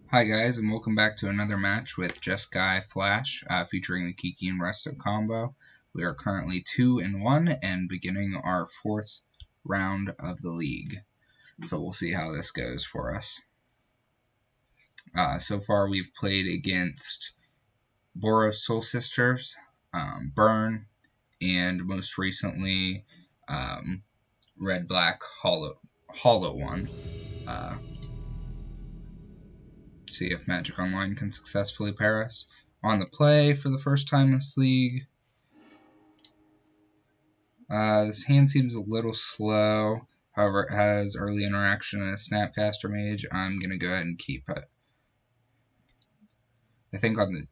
Hi guys, and welcome back to another match with Just Guy Flash, featuring the Kiki and Resto combo. We are currently 2-1 and beginning our fourth round of the league. So we'll see how this goes for us. So far we've played against Boros Soul Sisters, Burn, and most recently Red Black Hollow One. See if Magic Online can successfully pair us. On the play for the first time in this league. This hand seems a little slow. However, it has early interaction and a Snapcaster Mage. I'm going to go ahead and keep it. I think on the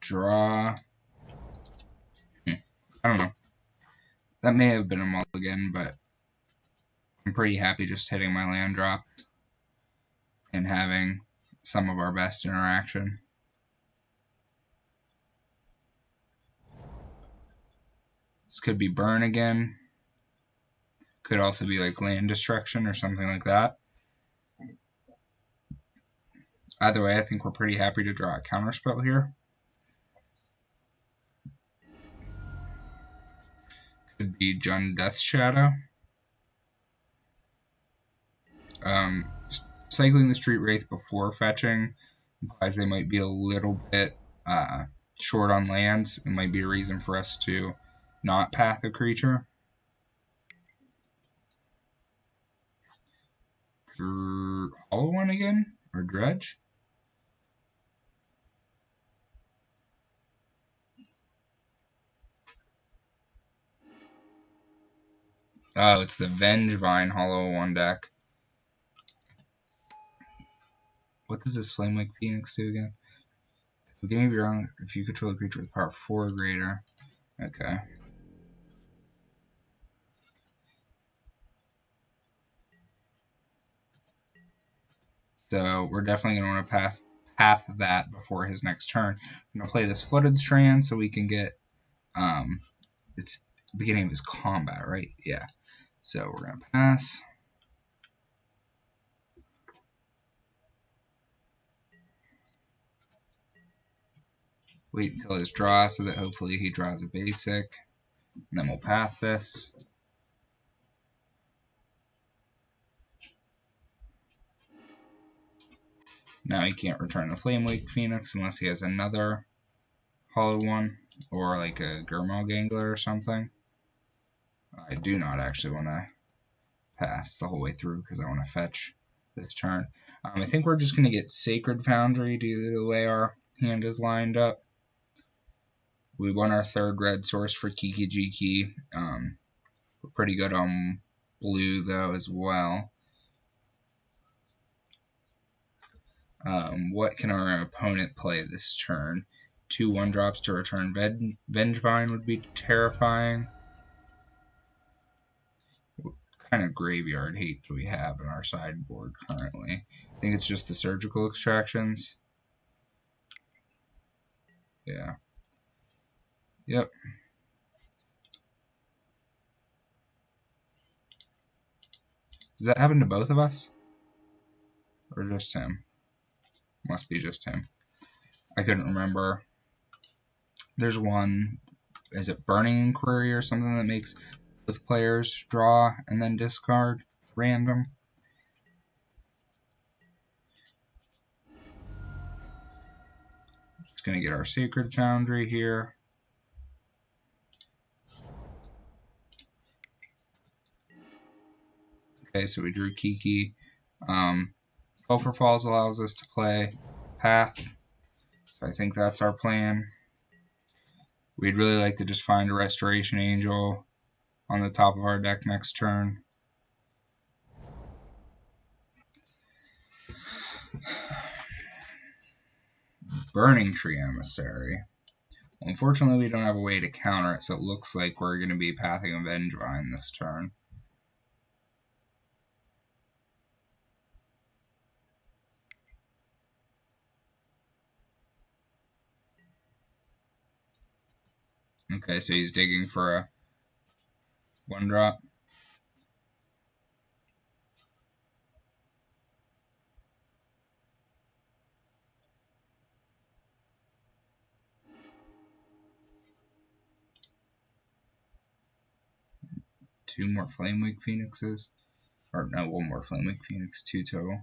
draw... I don't know. That may have been a mulligan, but I'm pretty happy just hitting my land drop and having some of our best interaction. This could be Burn again. Could also be like land destruction or something like that. Either way, I think we're pretty happy to draw a counterspell here. Could be Jund Death Shadow. Cycling the Street Wraith before fetching implies they might be a little bit short on lands. It might be a reason for us to not path a creature. Hollow One again? Or Dredge? Oh, it's the Vengvine Hollow One deck. What does this Flamewake Phoenix do again? At the beginning of your round, if you control a creature with power 4 or greater. Okay. So we're definitely going to want to path that before his next turn. I'm going to play this Flooded Strand so we can get... it's the beginning of his combat, right? Yeah. So we're going to pass. Wait until his draw so that hopefully he draws a basic. And then we'll path this. Now he can't return the Flamewake Phoenix unless he has another Hollow One or like a Gurmag Angler or something. I do not actually want to pass the whole way through because I want to fetch this turn. I think we're just going to get Sacred Foundry due to the way our hand is lined up. We won our third red source for Kiki. We're pretty good on blue though as well. What can our opponent play this turn? 2 1-drops to return Vengvine would be terrifying. What kind of graveyard hate do we have in our sideboard currently? I think it's just the surgical extractions. Yeah. Yep. Does that happen to both of us? Or just him? Must be just him. I couldn't remember. There's one, is it Burning Inquiry or something that makes both players draw and then discard random? Just going to get our Sacred Foundry here. Okay, so we drew Kiki. Gopher Falls allows us to play Path. So I think that's our plan. We'd really like to just find a Restoration Angel on the top of our deck next turn. Burning Tree Emissary. Well, unfortunately, we don't have a way to counter it, so it looks like we're going to be pathing a Vengvine this turn. Okay, so he's digging for a 1-drop. 2 more Flamewake Phoenixes. Or no, 1 more Flamewake Phoenix, 2 total.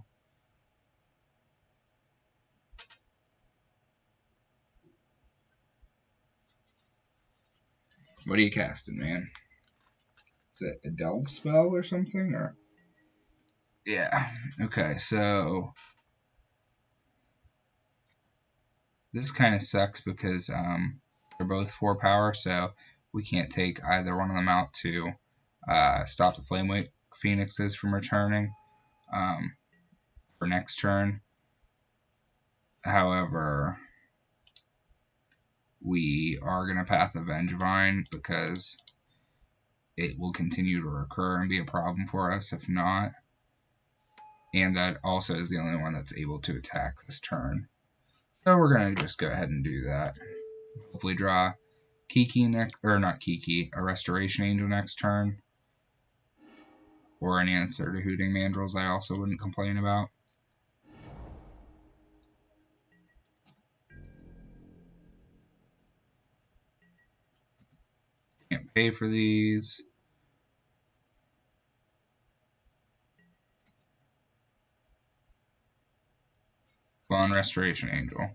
What are you casting, man? Is it a Delve spell or something? Or yeah. Okay, so this kind of sucks because they're both 4 power, so we can't take either one of them out to stop the Flamewake Phoenixes from returning for next turn. However, we are going to path a Vengvine because it will continue to recur and be a problem for us if not. And that also is the only one that's able to attack this turn. So we're going to just go ahead and do that. Hopefully draw Kiki next, or not Kiki, a Restoration Angel next turn. Or an answer to Hooting Mandrills I also wouldn't complain about. Can't pay for these. Go on Restoration Angel.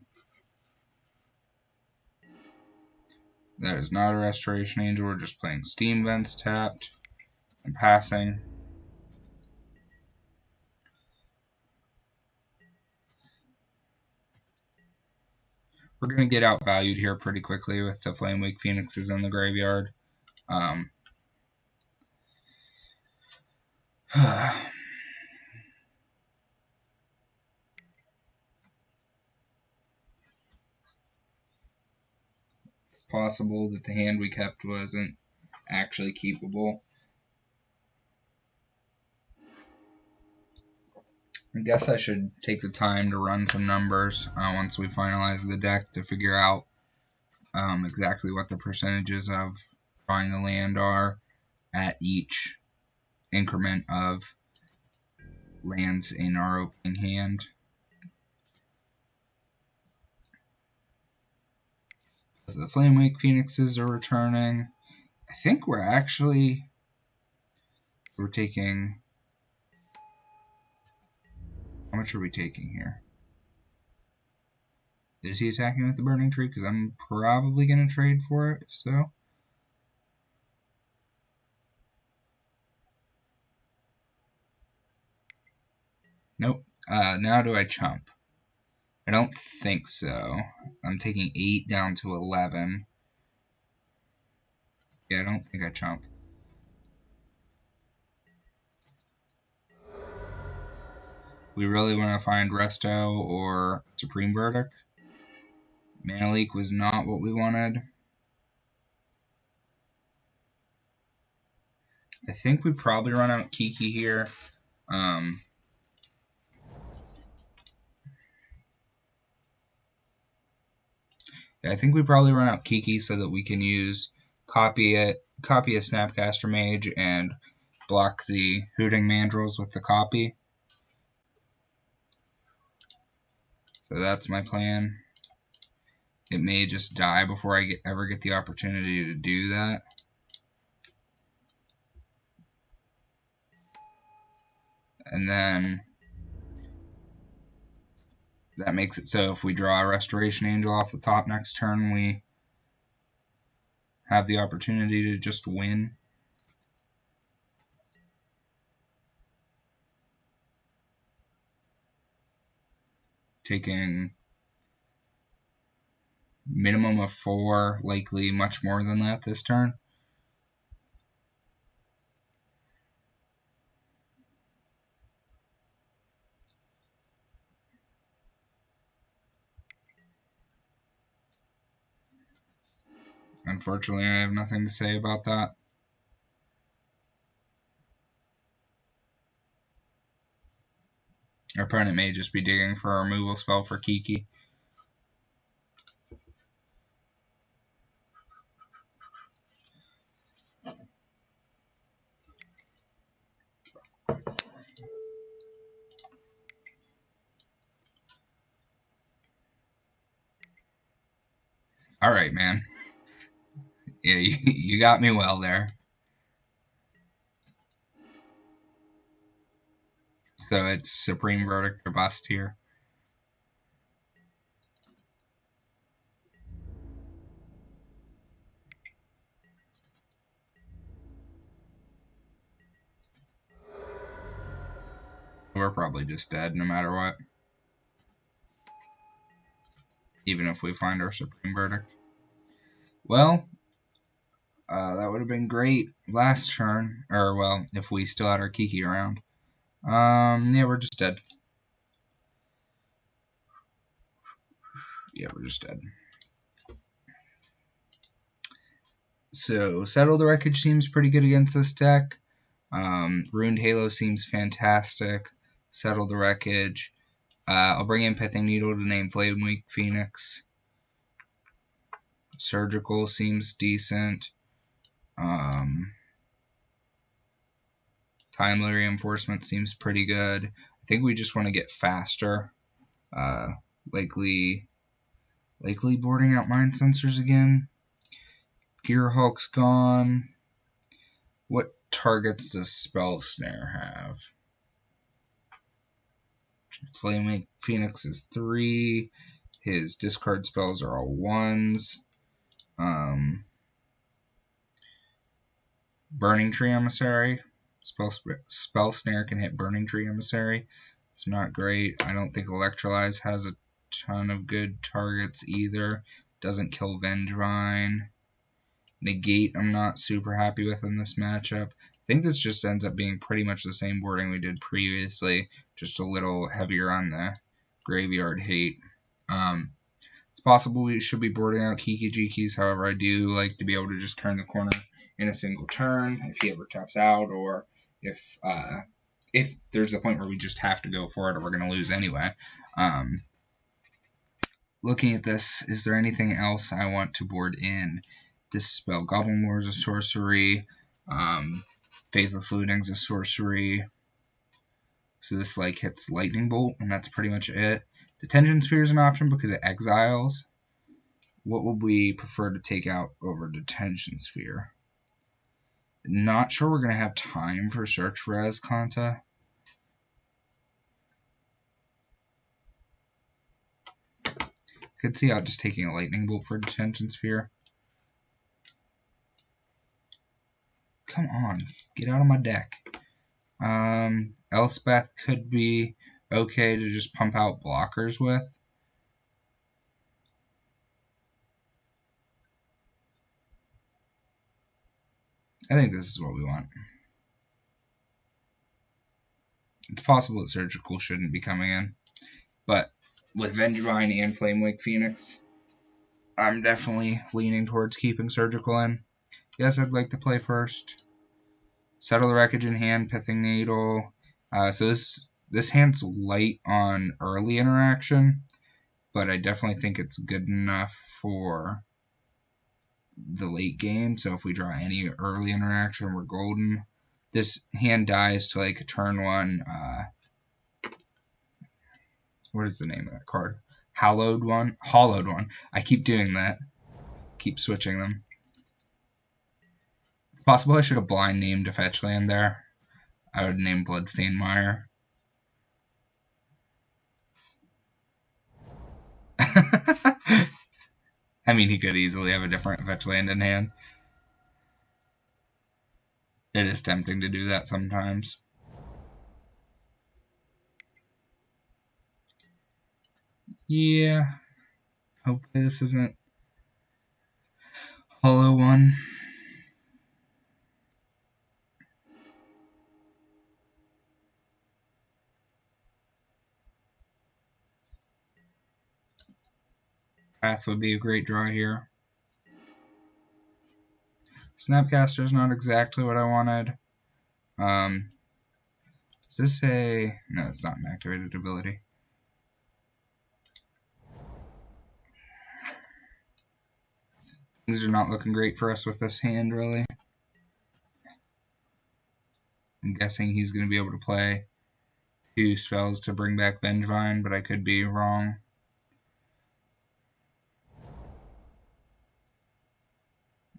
That is not a Restoration Angel, we're just playing Steam Vents tapped and passing. We're going to get outvalued here pretty quickly with the Flamewake Phoenixes in the graveyard. It's possible that the hand we kept wasn't actually keepable. I guess I should take the time to run some numbers once we finalize the deck to figure out exactly what the percentages of drawing the land are at each increment of lands in our opening hand. The Flamewake Phoenixes are returning. I think we're taking. How much are we taking here? Is he attacking with the Burning Tree? Because I'm probably going to trade for it, if so. Nope. Now do I chump? I don't think so. I'm taking 8 down to 11. Yeah, I don't think I chump. We really want to find Resto or Supreme Verdict. Mana Leak was not what we wanted. I think we probably run out Kiki here. Yeah, I think we probably run out Kiki so that we can use copy a Snapcaster Mage and block the Hooting Mandrills with the copy. So that's my plan. It may just die before I ever get the opportunity to do that. And then that makes it so if we draw a Restoration Angel off the top next turn, we have the opportunity to just win. Taking minimum of 4, likely much more than that this turn. Unfortunately, I have nothing to say about that. Our opponent may just be digging for a removal spell for Kiki. Alright, man. Yeah, you got me well there. So it's Supreme Verdict or bust here. We're probably just dead no matter what. Even if we find our Supreme Verdict. Well, that would have been great last turn. Or, well, if we still had our Kiki around. Yeah, we're just dead. Yeah, we're just dead. So, Settle the Wreckage seems pretty good against this deck. Ruined Halo seems fantastic. Settle the Wreckage. I'll bring in Pithing Needle to name Flameweak Phoenix. Surgical seems decent. Timely Reinforcement seems pretty good. I think we just want to get faster. Likely boarding out Mind Sensors again. Gearhulk's gone. What targets does Spell Snare have? Flamewake Phoenix is 3. His discard spells are all 1s. Burning Tree Emissary. Spell Snare can hit Burning Tree Emissary. It's not great. I don't think Electrolyze has a ton of good targets either. Doesn't kill Vengvine. Negate I'm not super happy with in this matchup. I think this just ends up being pretty much the same boarding we did previously, just a little heavier on the graveyard hate. It's possible we should be boarding out Kiki Jikis, however I do like to be able to just turn the corner in a single turn if he ever taps out, or if there's a point where we just have to go for it or we're going to lose anyway. Looking at this, is there anything else I want to board in? Dispel Goblin War is a sorcery. Faithless Looting is a sorcery. So this like hits Lightning Bolt, and that's pretty much it. Detention Sphere is an option because it exiles. What would we prefer to take out over Detention Sphere? Not sure we're going to have time for Search for Azcanta. Could see out just taking a Lightning Bolt for Detention Sphere. Come on, get out of my deck. Elspeth could be okay to just pump out blockers with. I think this is what we want. It's possible that Surgical shouldn't be coming in, but with Vengvine and Flamewake Phoenix, I'm definitely leaning towards keeping Surgical in. Yes, I'd like to play first. Settle the Wreckage in hand, Pithing Needle. So this hand's light on early interaction, but I definitely think it's good enough for the late game. So if we draw any early interaction, we're golden. This hand dies to like a turn 1. What is the name of that card? Hollowed One. I keep doing that. Keep switching them. Possible I should have blind named a fetch land there. I would name Bloodstained Mire. I mean, he could easily have a different fetch land in hand. It is tempting to do that sometimes. Yeah. Hopefully this isn't Hollow One. Path would be a great draw here. Snapcaster is not exactly what I wanted. Is this a... No, it's not an activated ability. Things are not looking great for us with this hand, really. I'm guessing he's going to be able to play 2 spells to bring back Vengvine, but I could be wrong.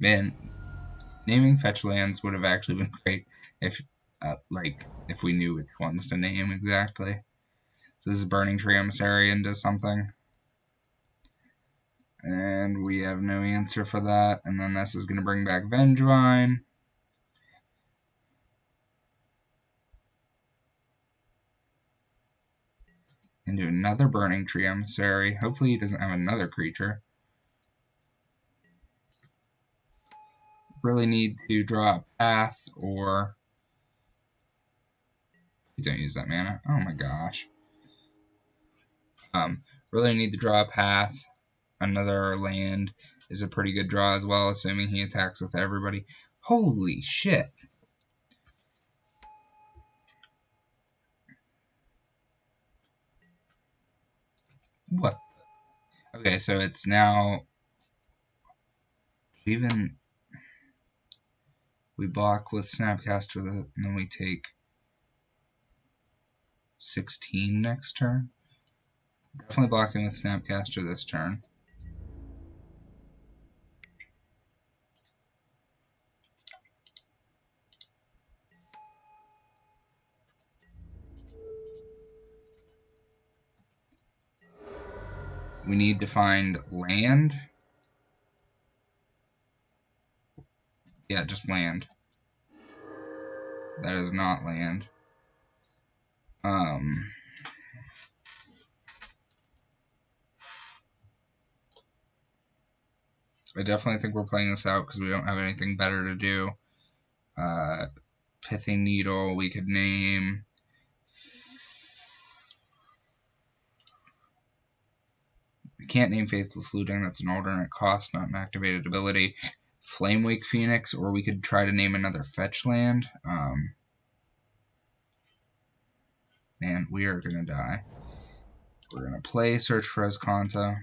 Man, naming fetch lands would have actually been great if like if we knew which ones to name exactly. So this is Burning Tree Emissary into something. And we have no answer for that. And then this is going to bring back Vengvine. Into another Burning Tree Emissary. Hopefully he doesn't have another creature. Really need to draw a path or... Don't use that mana. Oh my gosh. Really need to draw a path. Another land is a pretty good draw as well, assuming he attacks with everybody. Holy shit. What? Okay, so it's now... Even... We block with Snapcaster, and then we take 16 next turn. Definitely blocking with Snapcaster this turn. We need to find land. Yeah, just land. That is not land. I definitely think we're playing this out because we don't have anything better to do. Pithing Needle, we could name. We can't name Faithless Looting, that's an alternate cost, not an activated ability. Flamewake Phoenix, or we could try to name another fetch land. Man, we are gonna die. We're gonna play Search for Azcanta.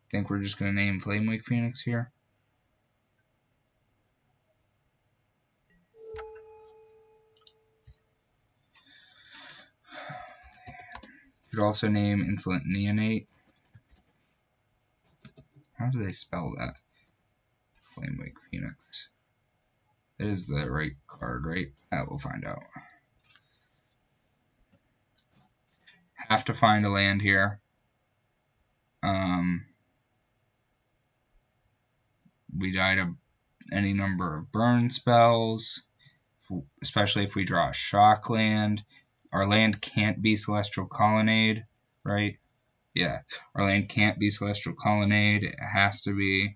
Think we're just gonna name Flamewake Phoenix here. Could also name Insolent Neonate. How do they spell that? Flamewake Phoenix. That is the right card, right? We'll find out. Have to find a land here. We die to any number of burn spells, especially if we draw a shock land. Our land can't be Celestial Colonnade, right? Yeah, our land can't be Celestial Colonnade. It has to be...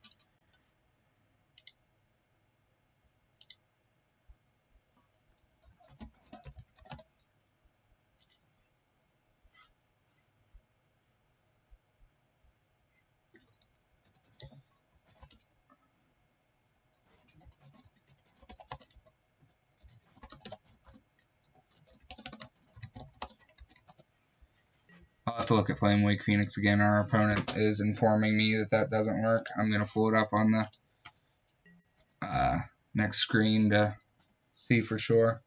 I'll have to look at Flamewake Phoenix again. Our opponent is informing me that that doesn't work. I'm going to pull it up on the next screen to see for sure.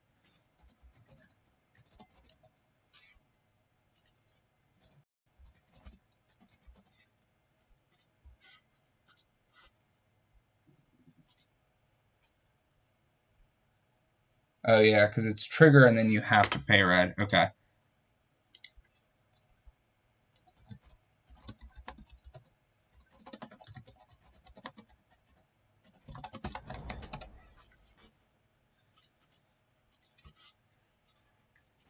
Oh yeah, because it's trigger and then you have to pay red. Okay.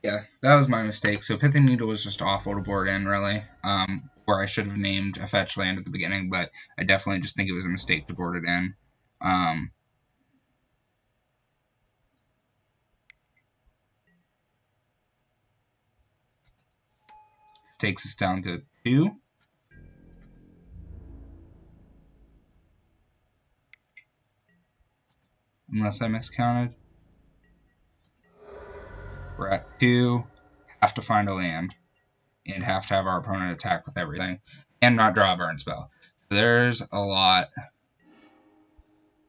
Yeah, that was my mistake. So Pithing Needle was just awful to board in, really. Or I should have named a fetch land at the beginning, but I definitely just think it was a mistake to board it in. Takes us down to 2. Unless I miscounted. We're at 2. Have to find a land. And have to have our opponent attack with everything. And not draw a burn spell. There's a lot.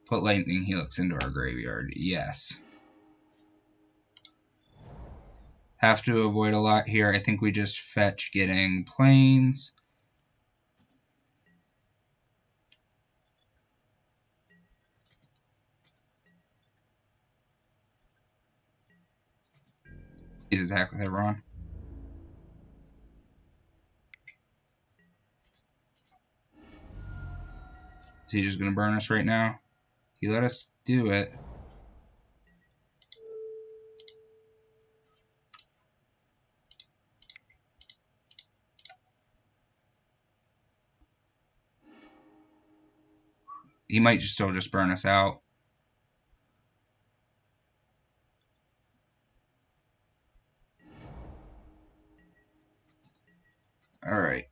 Put Lightning Helix into our graveyard. Yes. Have to avoid a lot here. I think we just fetch getting planes. Please attack with everyone. Is he just going to burn us right now? He let us do it. He might still just burn us out. Alright.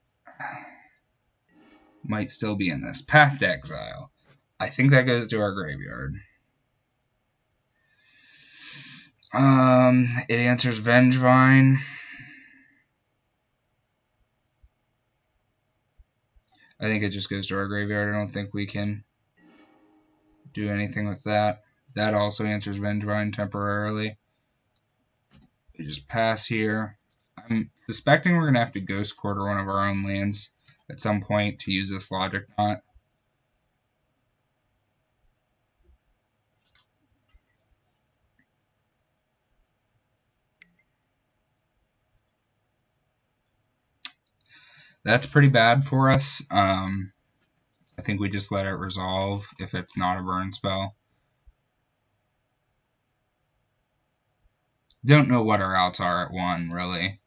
Might still be in this. Path to Exile. I think that goes to our graveyard. It answers Vengvine. I think it just goes to our graveyard. I don't think we can do anything with that. That also answers Vengvine temporarily. We just pass here. I'm suspecting we're going to have to Ghost Quarter one of our own lands at some point to use this Logic Knot. That's pretty bad for us. I think we just let it resolve if it's not a burn spell. Don't know what our outs are at 1, really.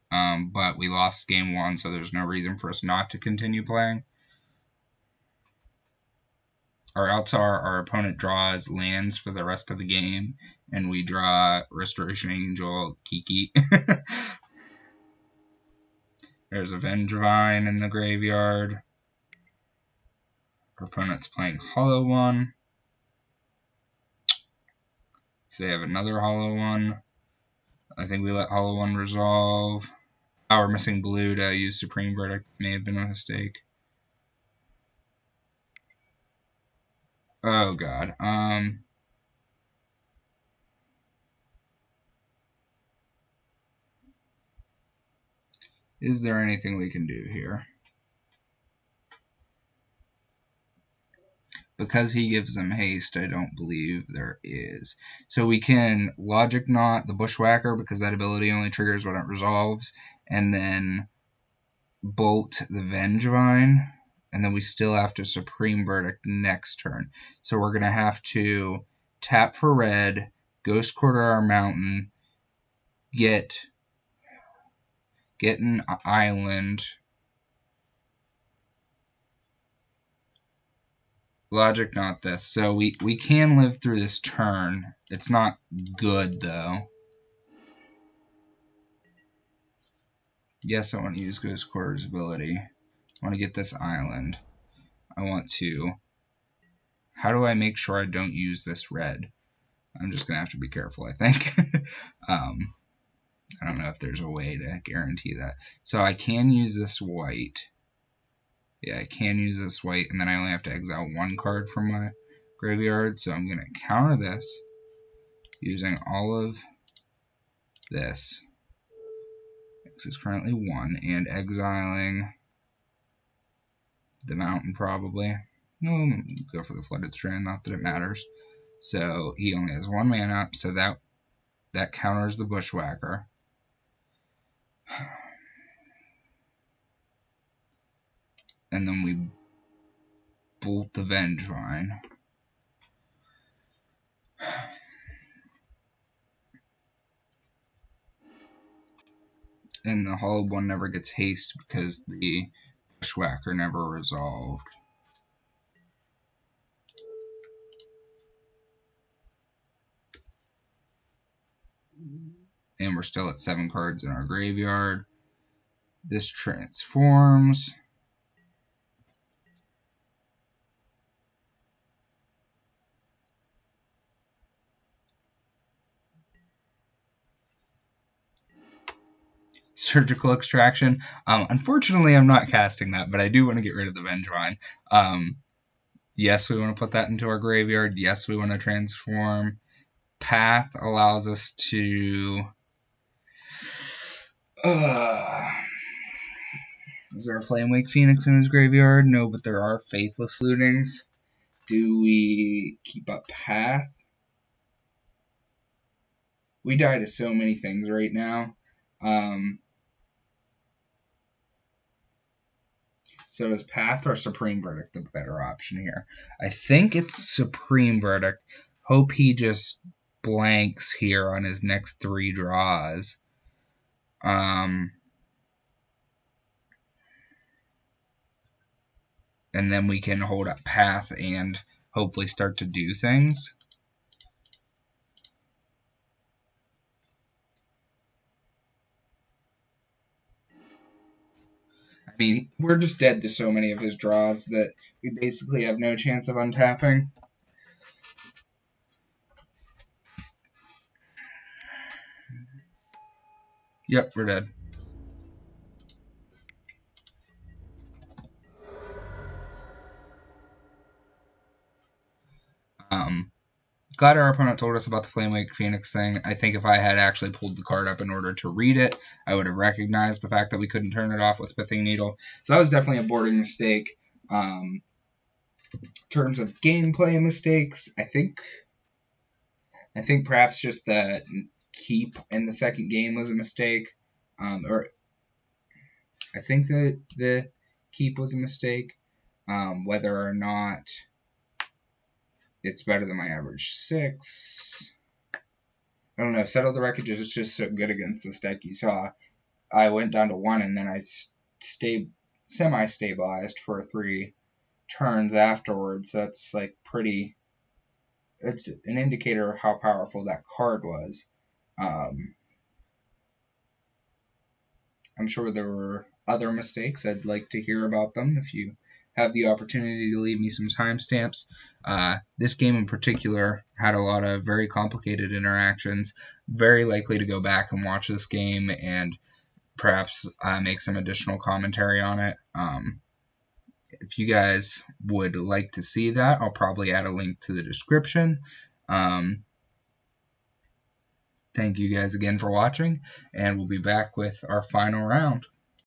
But we lost game 1, so there's no reason for us not to continue playing. Our outs are our opponent draws lands for the rest of the game, and we draw Restoration Angel Kiki. There's a Vengvine in the graveyard. Our opponent's playing Hollow One. If they have another Hollow One, I think we let Hollow One resolve. Oh, we're missing blue to use Supreme Verdict. May have been a mistake. Oh god. Is there anything we can do here? Because he gives them haste, I don't believe there is. So we can Logic Knot the Bushwhacker because that ability only triggers when it resolves, and then Bolt the Vengvine, and then we still have to Supreme Verdict next turn. So we're going to have to tap for red, Ghost Quarter our mountain, get an island, Logic Knot this. So we can live through this turn. It's not good, though. Yes, I want to use Ghost Quarter's ability. I want to get this island. I want to... How do I make sure I don't use this red? I'm just going to have to be careful, I think. I don't know if there's a way to guarantee that. So I can use this white. Yeah, I can use this white, and then I only have to exile 1 card from my graveyard. So I'm going to counter this using all of this. X is currently 1, and exiling the mountain probably. We'll go for the Flooded Strand, not that it matters. So he only has 1 mana up, so that counters the Bushwhacker. And then we bolt the Vengvine. And the Hollow One never gets haste because the Bushwhacker never resolved. And we're still at 7 cards in our graveyard. This transforms. Surgical Extraction. Unfortunately, I'm not casting that, but I do want to get rid of the Vengvine. Yes, we want to put that into our graveyard. Yes, we want to transform. Path allows us to... Is there a Flamewake Phoenix in his graveyard? No, but there are Faithless Lootings. Do we keep up Path? We die to so many things right now. So is Path or Supreme Verdict the better option here? I think it's Supreme Verdict. Hope he just blanks here on his next 3 draws. And then we can hold up Path and hopefully start to do things. I mean, we're just dead to so many of his draws that we basically have no chance of untapping. Yep, we're dead. Glad our opponent told us about the Flamewake Phoenix thing. I think if I had actually pulled the card up in order to read it, I would have recognized the fact that we couldn't turn it off with Pithing Needle. So that was definitely a boarding mistake. In terms of gameplay mistakes, I think perhaps just the keep in the second game was a mistake. Or I think that the keep was a mistake. Whether or not it's better than my average 6. I don't know. Settle the Wreckage is just so good against this deck. You saw I went down to 1 and then I semi-stabilized for 3 turns afterwards. That's like pretty... It's an indicator of how powerful that card was. I'm sure there were other mistakes. I'd like to hear about them if you have the opportunity to leave me some timestamps. This game in particular had a lot of very complicated interactions. Very likely to go back and watch this game and perhaps make some additional commentary on it. If you guys would like to see that, I'll probably add a link to the description. Thank you guys again for watching, and we'll be back with our final round.